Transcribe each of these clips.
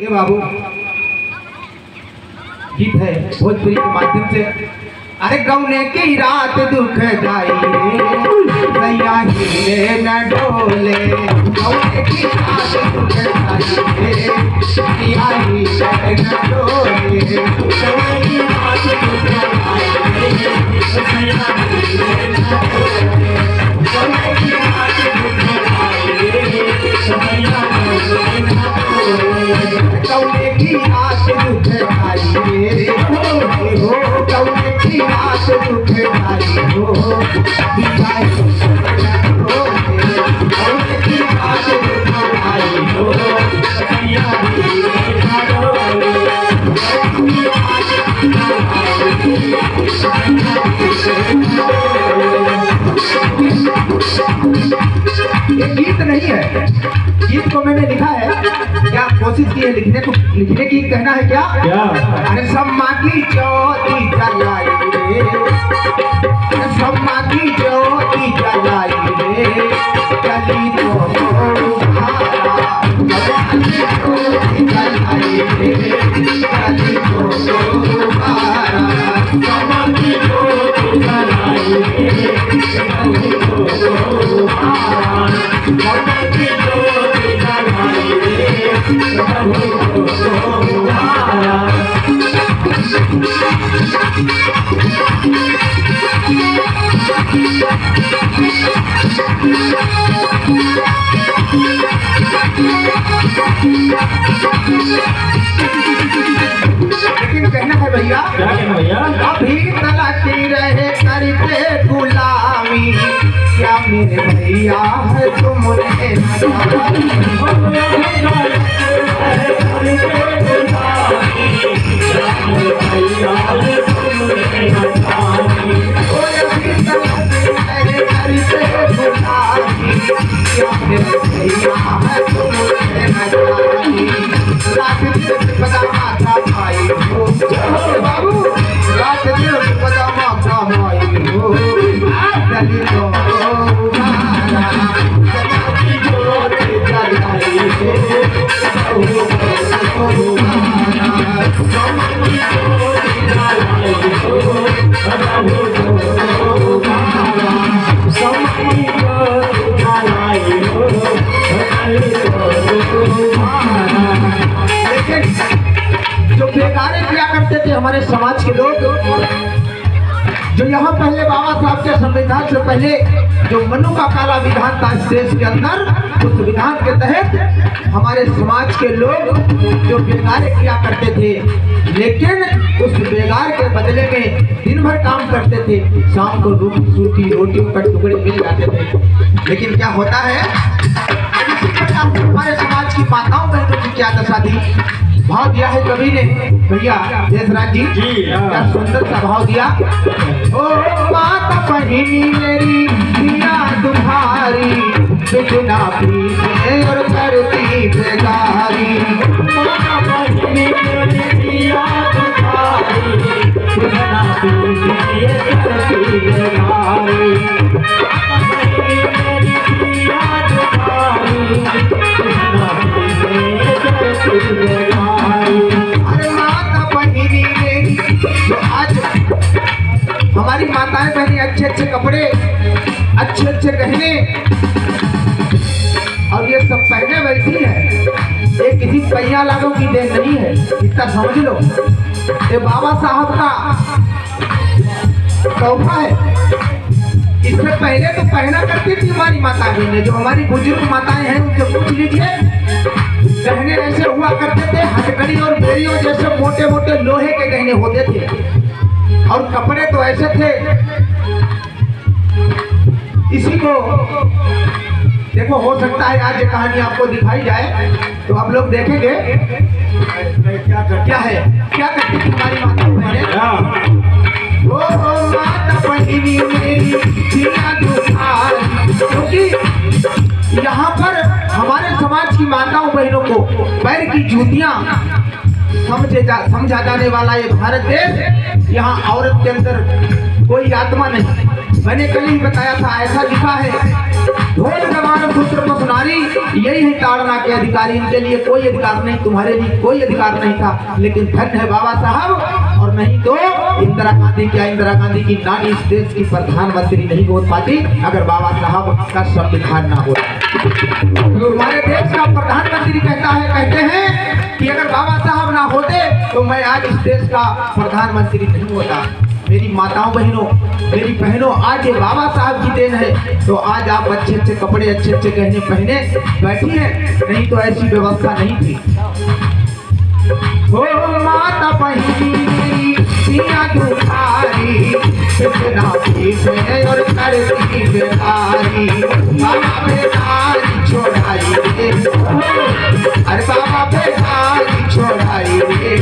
ये बाबू गीत है भोजपुरी के माध्यम से। अरे गौने की रात दुखदाई रे सैया हिले न डोले, गौने की रात दुखदाई रे सैया हिले न डोले, गौने की रात दुखदाई रे सैया हिले न डोले, गौने की रात दुखदाई रे सैया हिले न डोले, गौने की रात दुखदाई रे हो गौने की रात दुखदाई हो दिखाई हो गौने की रात दुखदाई हो सैया हिले न डोले, गौने की रात दुखदाई रे सैया हिले न डोले। ये गीत नहीं है, गीत को मैंने लिखा है, क्या कोशिश की है लिखने की, कहना है क्या अरे सम्मा की ज्योति जलाई रे, सम्मा की ज्योति जलाई रे गली तो उभारा, सम्मा की ज्योति जलाई रे गली तो उभारा, सम्मा की ज्योति जलाई रे गली तो उभारा, सम्मा की ज्योति जलाई रे गली तो उभारा। लेकिन कहना है भैया, क्या कहना भैया? अभी तलाती रहे करते गुलामी, क्या मेरे भैया है तुमने बाबू रात दिन बदामा कमाई हो गली तो उभारा, गली जोरे जलाई रे उभारा, गली जोरे जलाई हो उभारा, गली जोरे जलाई हो उभारा। लेकिन जो बेगारे किया करते थे हमारे समाज के लोग, जो यहाँ पहले बाबा साहब के संविधान से पहले जो मनु का काला विधान था इस देश के अंदर, उस विधान के तहत हमारे समाज के लोग जो बेगारे किया करते थे, लेकिन उस बेगार के बदले में दिन भर काम करते थे, शाम को सूखी रोटियों का टुकड़े मिल जाते थे। लेकिन क्या होता है हमारे समाज की माताओं बहनों की क्या दशा थी, भाव दिया है कवि ने भैया देशराज जी, क्या सुंदर सा भाव दिया। ओ माता बहिनी मेरी दिया तुम्हारी बिना पीछे और करती बेगारी, माता बहिनी मेरी दिया तुम्हारी बिना पीछे करती बेगारी, माता बहिनी मेरी दिया तुम्हारी बिना पीछे करती बेगारी। अरे माता बहिनी मेरी, जो आज हमारी माताएं बहनी अच्छे अच्छे कपड़े, अच्छे अच्छे गहने और ये सब पहने बैठी है, ये किसी पैया लागों की देन नहीं है, इतना समझ लो। ये बाबा साहब का तोहफा है। इससे पहले तो पहना करती थी हमारी माताएं बहनें, जो हमारी बुजुर्ग माताएं हैं उनसे पूछ लीजिए, गहने ऐसे हुआ करते थे, हथकड़ी और बेड़ियों जैसे मोटे मोटे लोहे के गहने होते थे, और कपड़े तो ऐसे थे। इसी को देखो, हो सकता है आज ये कहानी आपको दिखाई जाए तो आप लोग देखेंगे क्या है, क्या करती थी हमारी माता बहनें। ओ माता बहिनी मेरी दिया तुम्हारी, क्योंकि यहाँ पर हमारे समाज की माताओं बहनों को पैर की जूतियां समझा जाने वाला ये भारत देश, यहाँ औरत के अंदर कोई आत्मा नहीं, मैंने कल ही बताया था, ऐसा लिखा है, ढोल गवान पुत्र पसनारी यही है ताड़ना के अधिकारी। इनके लिए कोई अधिकार नहीं, तुम्हारे लिए कोई अधिकार नहीं था, लेकिन धन्य है बाबा साहब। और नहीं तो इंदिरा गांधी क्या, इंदिरा गांधी की नानी इस देश की प्रधानमंत्री नहीं हो पाती अगर बाबा साहब का संविधान ना हो। हमारे देश का प्रधानमंत्री कहते हैं कि अगर बाबा साहब ना होते तो मैं आज इस देश का प्रधानमंत्री नहीं होता। मेरी माताओं बहनों, मेरी बहनों, आज ये बाबा साहब की देन है तो आज आप अच्छे अच्छे कपड़े, अच्छे अच्छे गहने पहने बैठी हैं, नहीं तो ऐसी व्यवस्था नहीं थी। ओ माता बहनी पिया दुखारी कितना पीछे और करती बेकारी, बाबा बेकारी छोड़ाई रे, अरे बाबा बेकारी छोड़ाई रे,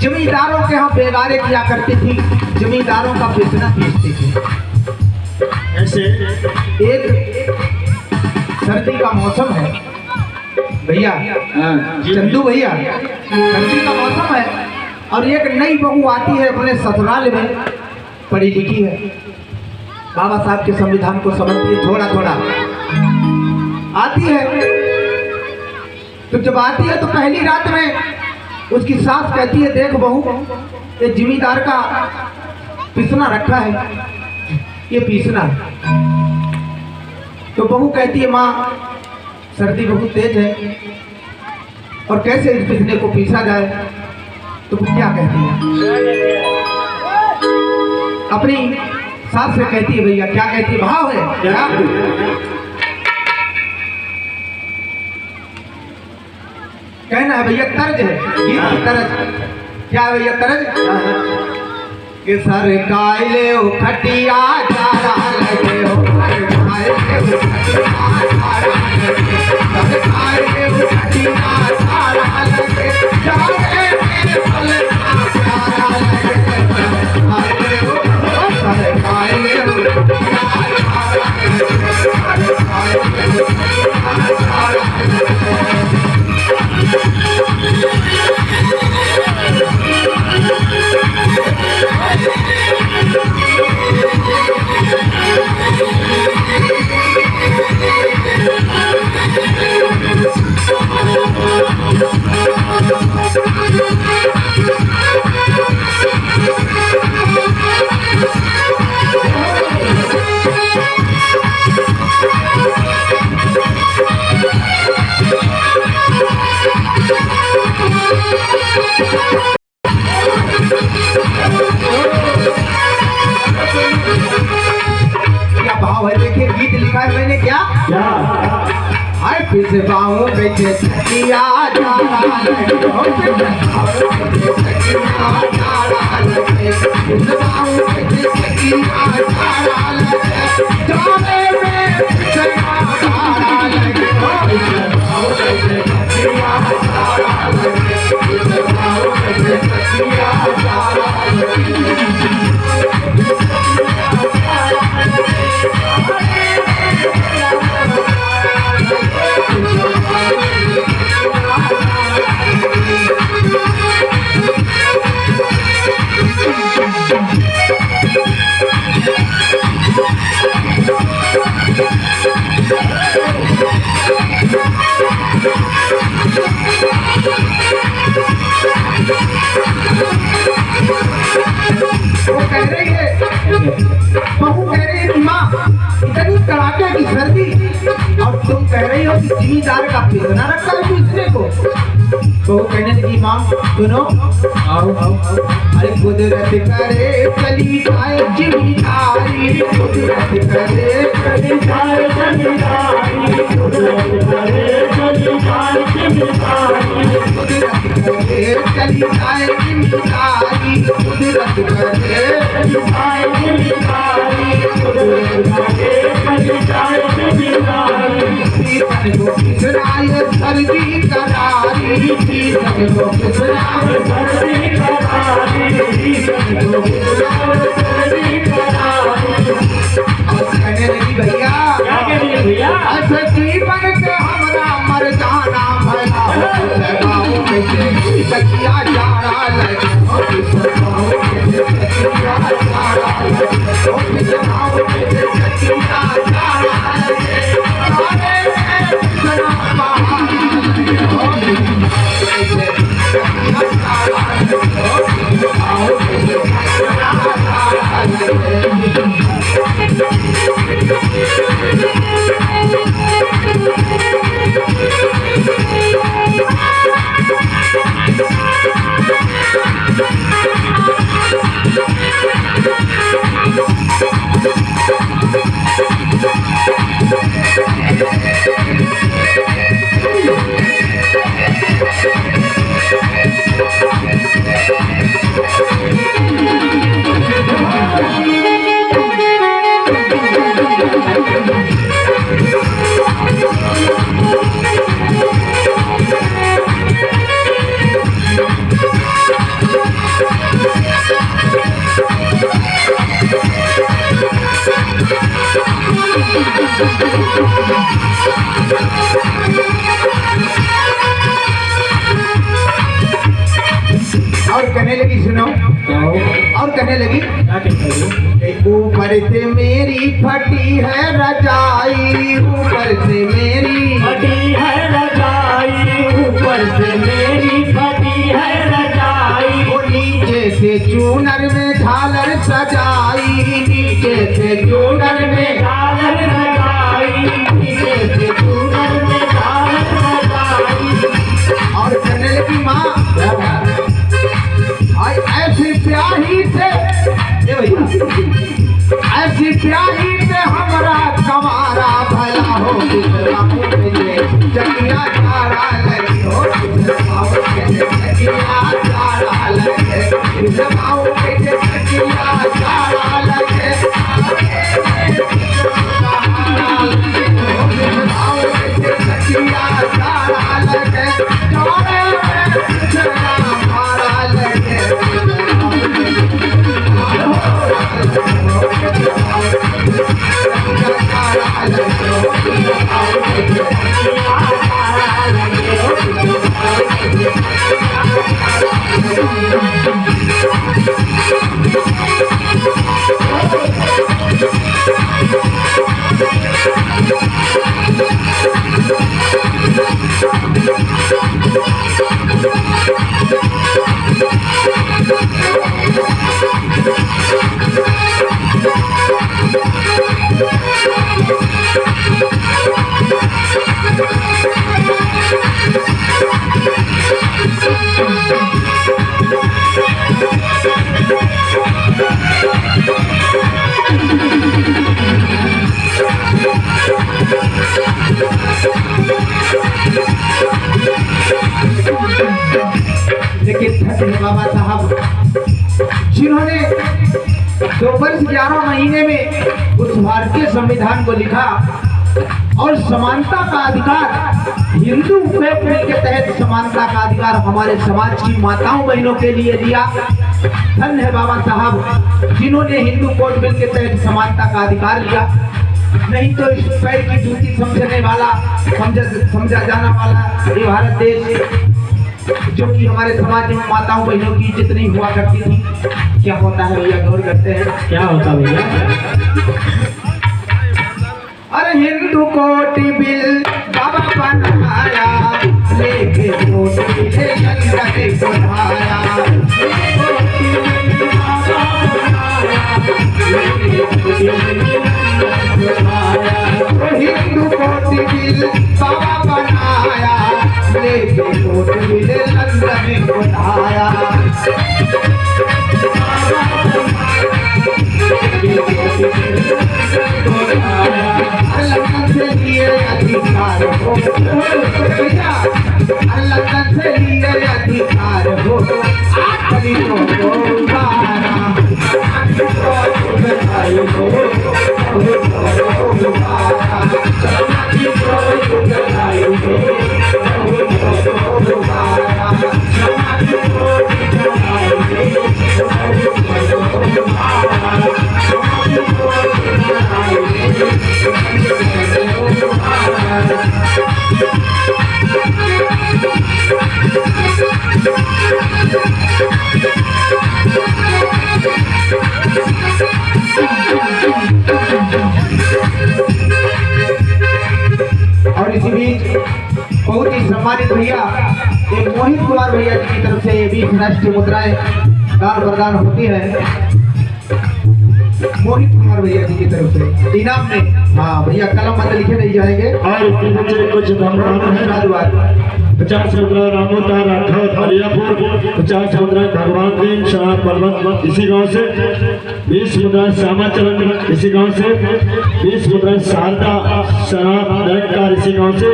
जमींदारों के यहाँ बेगारे किया करती थी, जमींदारों का बेचना बेचती थी। ऐसे एक सर्दी का मौसम है भैया, चंदू भैया, सर्दी का मौसम है और एक नई बहू आती है अपने ससुराल में, पढ़ी लिखी है, बाबा साहब के संविधान को समझती है, थोड़ा थोड़ा आती है। तो जब आती है तो पहली रात में उसकी सास कहती है, देख बहू, ये जिमीदार का पीसना रखा है, ये पीसना। तो बहू कहती है, माँ सर्दी बहुत तेज है और कैसे इस पीसने को पीसा जाए। तो वो क्या कहती है, अपनी सास से कहती है, भैया क्या कहती है, भाव है क्या? कहना है भैया तर्ज है, गीत की तर्ज। क्या है भैया तर्ज? कि सर कायले हो खटिया चारा लगे हो, सर कायले हो खटिया चारा लगे, सर कायले हो खटिया चारा लगे, जाने में फल का प्यारा लगे, सर कायले हो खटिया चारा लगे, सर कायले हो खटिया चारा लगे। मैंने क्या हाय पिसवाऊं बेचे सकिया चारा लगे, पिसवाऊं बेचे सकिया चारा लगे, जाने में पिसवा चारा लगे, पिसवाऊं बेचे सकिया चारा लगे, पिसवाऊं बेचे सकिया चारा लगे। कड़ाके की सर्दी और तुम कह रही हो कि जिमीदार का पीसना रखा है पीसने को। तो कहने लगी माँ सुनो आओ अरे कुदरत करे चली जाए जिम्मेदारी कुदरत करे चली जाए जिम्मेदारी कुदरत करे चली जाए जिम्मेदारी कुदरत करे चली जाए जिम्मेदारी कुदरत करे चली जाए जिम्मेदारी कुदरत करे चली जाए जिम्मेदारी किसराय सर्दी करारी को किसराय सर्दी करारी को किसराय सर्दी करारी। और कहने लगी भैया क्या कहने लगी भैया अच्छा जीवन के हमरा मर जाना भला लगाओ कैसे तकिया जाड़ा लगे और लगाओ कैसे तकिया जाड़ा लगे और लगाओ कैसे तकिया जाड़ा लगे और कहने लगी सुनो और कहने लगी ऊपर से मेरी फटी है रजाई ऊपर से मेरी फटी है रजाई ऊपर से मेरी फटी है रजाई वो नीचे से चूनर में झालर सजाई नीचे से चूनर में झालर सजाई नीचे से चूनर में झालर सजाई। और कहने लगी माँ ऐसी प्याही से ऐसी प्याही से हमारा कमारा भला हो चकिया चारा लगी हो चकिया चारा लगे चकिया चारा लगे चकिया चारा लगे बाबा साहब जिन्होंने 2 वर्ष 11 महीने में उस भारतीय संविधान को लिखा और समानता का अधिकार हिंदू बिल के तहत समानता का अधिकार हमारे समाज की माताओं बहनों के लिए दिया। धन्य है बाबा साहब जिन्होंने हिंदू कोड बिल के तहत समानता का अधिकार दिया। नहीं तो इस पैर की जूती समझने वाला समझा जाना वाला ये भारत देश जो कि हमारे समाज में माताओं बहनों की इज्जत नहीं हुआ करती थी। क्या होता है भैया गौर करते हैं क्या होता भैया। अरे हिंदू कोटी बिल बाबा बनाया लेके कोटी बिल बनाया हिंदू कोटी बिल बाबा बनाया लेके कोटी लगन से लिए अधिकार हो भैया, लगन से लिए अधिकार हो आखिरी को दोबारा और इसी बीच बहुत ही सम्मानित भैया एक मोहित कुमार भैया जी की तरफ से 20 राष्ट्रीय मुद्राएं दान प्रदान होती है। मोहित कुमार भैया जी की तरफ से इनाम में, हाँ भैया कलम बंद लिखे नहीं जाएंगे। और इसके नीचे कुछ धन्यवाद है। 50 मुद्रा रामोता राठौर हरियापुर, 50 मुद्रा भगवान दीन शाह पर्वत इसी गांव से, 20 मुद्रा श्यामाचरण इसी गांव से, 20 मुद्रा शारदा शराब नायककार इसी गांव से,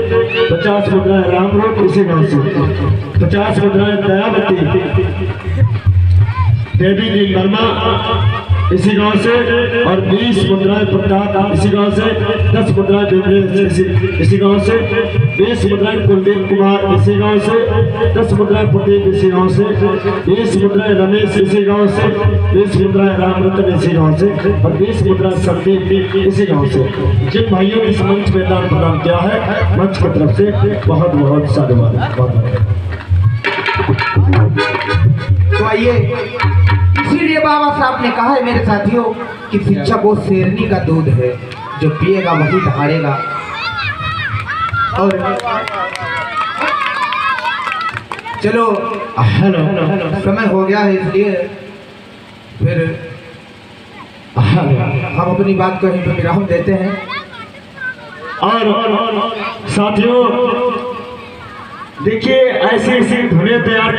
50 मुद्रा रामरूप इसी गांव से, 50 मुद्रा दयावती देवी नील वर्मा इसी गांव से, और 20 मुद्राएं प्रताप इसी गांव से, 10 मुद्राएं इसी गांव से, 20 मुद्राएं कुलदीप कुमार इसी गांव से, 10 मुद्राएं प्रदीप इसी गांव से, 20 मुद्राएं रमेश इसी गांव से, 20 मुद्राएं रामरतन इसी गांव से, और 20 मुद्रा संदीप इसी गांव से। जिन भाइयों ने इस मंच में दान प्रदान किया है, मंच की तरफ से बहुत बहुत साधुवाद। तो आइए, इसीलिए बाबा साहब ने कहा है मेरे साथियों कि शिक्षक वो शेरनी का दूध है, जो पिएगा वही दहाड़ेगा। और चलो हेलो, समय हो गया है, इसलिए फिर हम अपनी बात को यहीं पर विराम देते हैं। और साथियों देखिए, ऐसी ऐसी धुनें तैयार